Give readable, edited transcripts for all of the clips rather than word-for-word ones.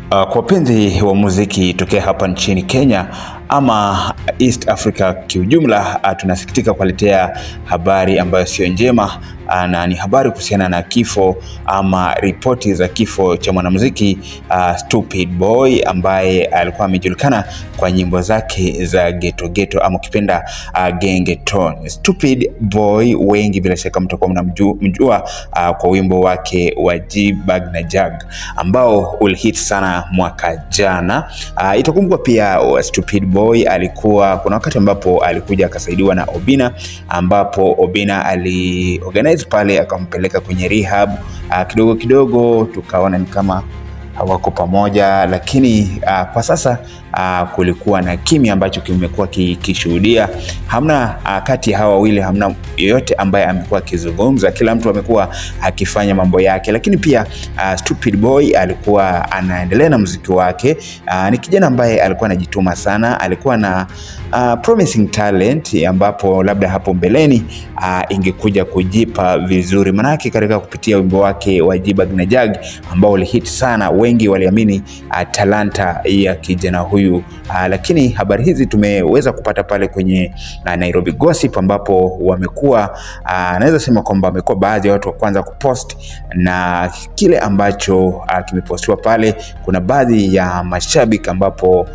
Kwa wapenzi wa muziki tokea hapa nchini Kenya ama East Africa kiujumla, tunasikitika kuletea habari ambayo sio njema, na ni habari kuhusiana na kifo ama ripoti za kifo cha mwanamuziki Stupid Boy ambaye alikuwa amejulikana kwa nyimbo zake za ghetto ghetto ama ukipenda gengetone. Stupid Boy wengi bila shaka mtakuwa mnamjua kwa wimbo wake wa G-Bag na Jag ambao ulihit sana mwaka jana. Itakumbukwa pia Stupid Boy alikuwa kuna wakati ambapo alikuja akasaidiwa na Obina, ambapo Obina aliorganize pale akampeleka kwenye rehab. Kidogo kidogo tukaona ni kama hawako pamoja, lakini kwa sasa kulikuwa na kimya ambacho kimekuwa kikishuhudia. Hamna kati ya hawa wawili, hamna yeyote ambaye amekuwa akizungumza, kila mtu amekuwa akifanya mambo yake. Lakini pia Stupid Boy alikuwa anaendelea na muziki wake. Ni kijana ambaye alikuwa anajituma sana, alikuwa na promising talent ambapo labda hapo mbeleni ingekuja kujipa vizuri, manake katika kupitia wimbo wake wa G-Bag na Jag ambao ulihit sana, wengi waliamini talanta ya kijana huyu. Lakini habari hizi tumeweza kupata pale kwenye Nairobi Gossip, ambapo wamekuwa naweza sema kwamba wamekuwa baadhi ya watu wa kwanza kupost, na kile ambacho kimepostiwa pale, kuna baadhi ya mashabiki ambapo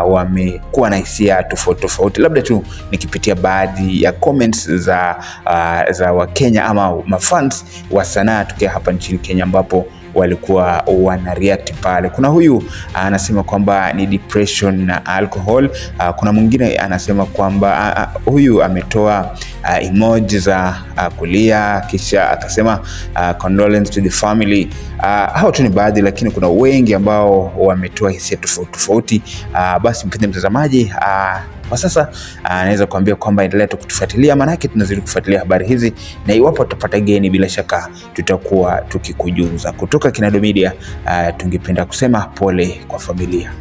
wamekuwa na hisia tofauti. Labda tu nikipitia baadhi ya comments za Wakenya ama mafans wa sanaa tokea hapa nchini Kenya ambapo walikuwa wana react pale. Kuna huyu anasema kwamba ni depression na alcohol. Kuna mwingine anasema kwamba huyu ametoa emoji za kulia, kisha akasema condolence to the family. Hao tu ni baadhi, lakini kuna wengi ambao wametoa hisia tofauti. Basi mpenzi mtazamaji, kwa sasa naweza kuambia kwamba endelea kutufuatilia, maana yake tunazidi kufuatilia habari hizi, na iwapo tutapata geni bila shaka tutakuwa tukikujuza. Kutoka Kinado Media tungependa kusema pole kwa familia.